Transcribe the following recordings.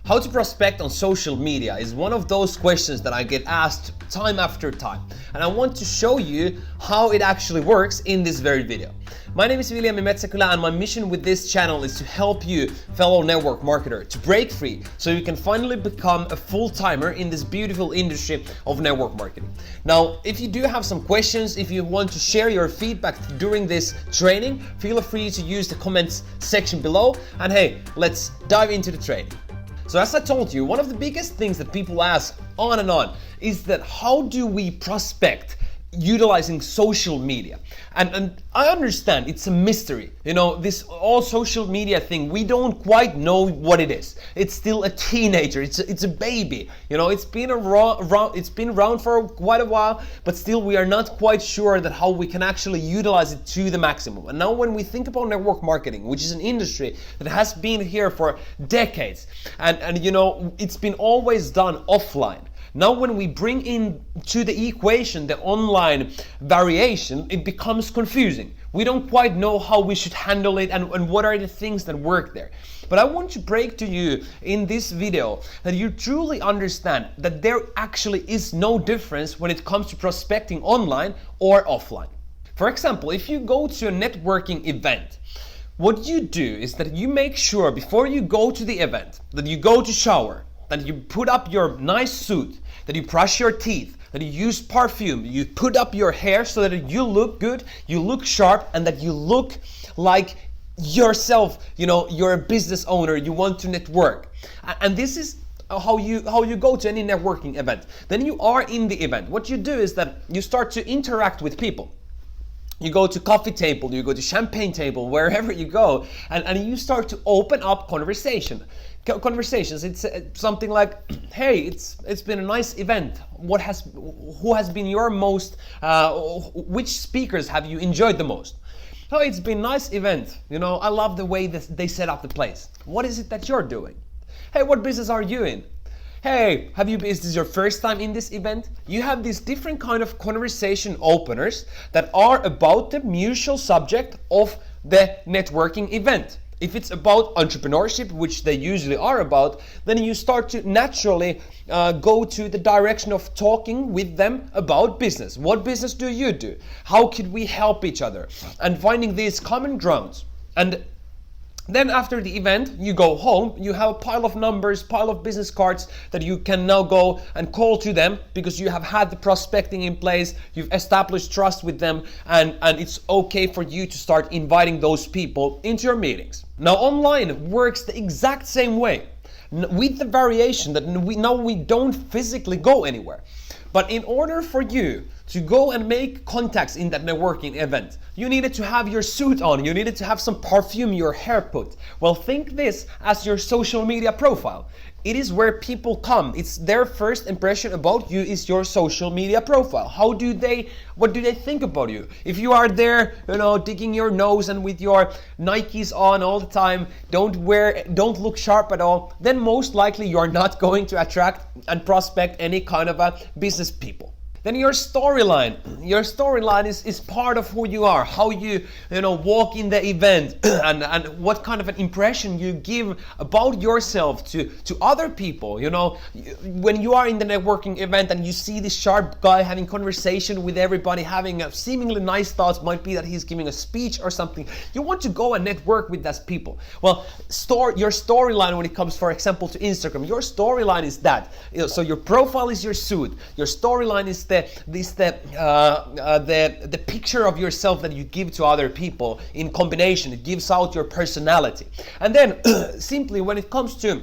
How to prospect on social media is one of those questions that I get asked time after time, and I want to show you how it actually works in this very video. My name is William Metsäkylä, and my mission with this channel is to help you, fellow network marketer, to break free so you can finally become a full-timer in this beautiful industry of network marketing. Now, if you do have some questions, if you want to share your feedback during this training, feel free to use the comments section below, and hey, let's dive into the training. So as I told you, one of the biggest things that people ask on and on is that how do we prospect utilizing social media? And I understand it's a mystery. You know, this all social media thing, we don't quite know what it is. It's still a teenager, it's a baby. You know, it's been around for quite a while, but still we are not quite sure that how we can actually utilize it to the maximum. And now when we think about network marketing, which is an industry that has been here for decades, and you know, it's been always done offline. Now when we bring in to the equation the online variation, it becomes confusing. We don't quite know how we should handle it and what are the things that work there. But I want to break to you in this video that you truly understand that there actually is no difference when it comes to prospecting online or offline. For example, if you go to a networking event, what you do is that you make sure before you go to the event that you go to shower, that you put up your nice suit, that you brush your teeth, that you use perfume, you put up your hair so that you look good, you look sharp, and that you look like yourself. You know, you're a business owner, you want to network. And this is how you go to any networking event. Then you are in the event. What you do is that you start to interact with people. You go to coffee table, you go to champagne table, wherever you go, and you start to open up conversations. It's something like, hey, it's been a nice event. Who has been your most, which speakers have you enjoyed the most? Oh, it's been a nice event. You know, I love the way that they set up the place. What is it that you're doing? Hey, what business are you in? Hey, is this your first time in this event? You have these different kind of conversation openers that are about the mutual subject of the networking event. If it's about entrepreneurship, which they usually are about, then you start to naturally go to the direction of talking with them about business. What business do you do? How could we help each other? And finding these common grounds. And then after the event, you go home, you have a pile of numbers, pile of business cards that you can now go and call to them because you have had the prospecting in place, you've established trust with them, and it's okay for you to start inviting those people into your meetings. Now online works the exact same way, with the variation that we don't physically go anywhere. But in order for you to go and make contacts in that networking event, you needed to have your suit on, you needed to have some perfume, your hair put. Well, think this as your social media profile. It is where people come. It's their first impression about you is your social media profile. What do they think about you? If you are there, you know, digging your nose and with your Nikes on all the time, don't look sharp at all, then most likely you're not going to attract and prospect any kind of a business people. Then your storyline is part of who you are, how you walk in the event, and what kind of an impression you give about yourself to other people. You know, when you are in the networking event and you see this sharp guy having conversation with everybody, having a seemingly nice thoughts, might be that he's giving a speech or something. You want to go and network with those people. Well, your storyline when it comes, for example, to Instagram, your storyline is that. So your profile is your suit. Your storyline is the picture of yourself that you give to other people. In combination, it gives out your personality. And then simply when it comes to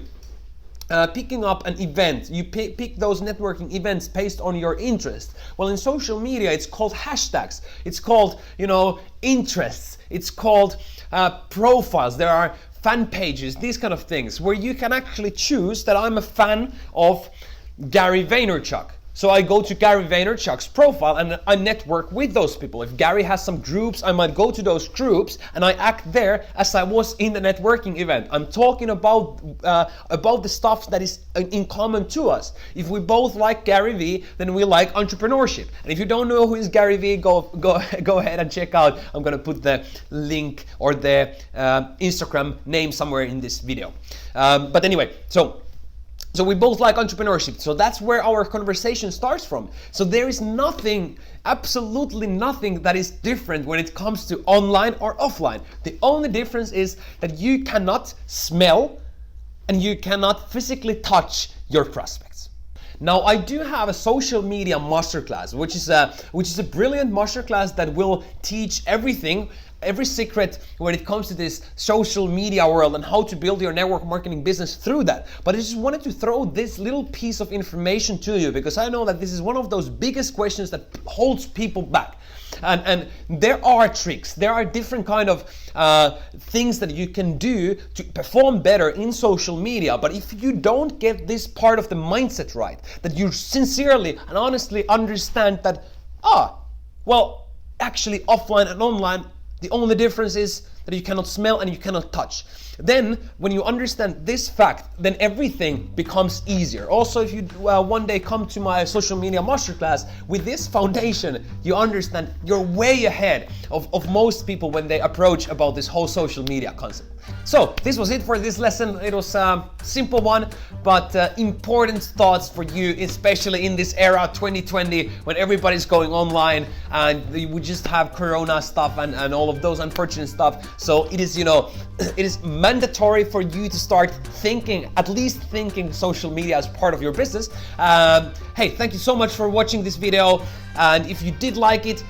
picking up an event, you pick those networking events based on your interest. Well, in social media, it's called hashtags. It's called, interests. It's called profiles. There are fan pages, these kind of things, where you can actually choose that I'm a fan of Gary Vaynerchuk. So I go to Gary Vaynerchuk's profile and I network with those people. If Gary has some groups, I might go to those groups and I act there as I was in the networking event. I'm talking about the stuff that is in common to us. If we both like Gary V, then we like entrepreneurship. And if you don't know who is Gary V, go ahead and check out. I'm gonna put the link or the Instagram name somewhere in this video. But anyway, so So we both like entrepreneurship. So that's where our conversation starts from. So there is nothing, absolutely nothing that is different when it comes to online or offline. The only difference is that you cannot smell and you cannot physically touch your prospects. Now, I do have a social media masterclass, which is a brilliant masterclass that will teach everything, every secret when it comes to this social media world and how to build your network marketing business through that. But I just wanted to throw this little piece of information to you because I know that this is one of those biggest questions that holds people back. And there are tricks, there are different kind of things that you can do to perform better in social media. But if you don't get this part of the mindset right, that you sincerely and honestly understand that, well, actually offline and online, the only difference is that you cannot smell and you cannot touch. Then when you understand this fact, then everything becomes easier. Also, if you one day come to my social media masterclass, with this foundation, you understand you're way ahead of most people when they approach about this whole social media concept. So this was it for this lesson. It was a simple one, but important thoughts for you, especially in this era 2020 when everybody's going online and we just have Corona stuff and all of those unfortunate stuff. So it is, it is mandatory for you to start thinking, at least thinking social media as part of your business. Hey, thank you so much for watching this video. And if you did like it,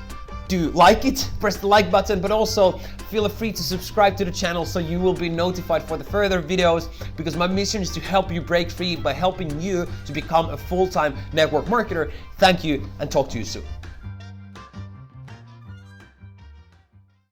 do like it, press the like button, but also feel free to subscribe to the channel so you will be notified for the further videos, because my mission is to help you break free by helping you to become a full-time network marketer. Thank you and talk to you soon.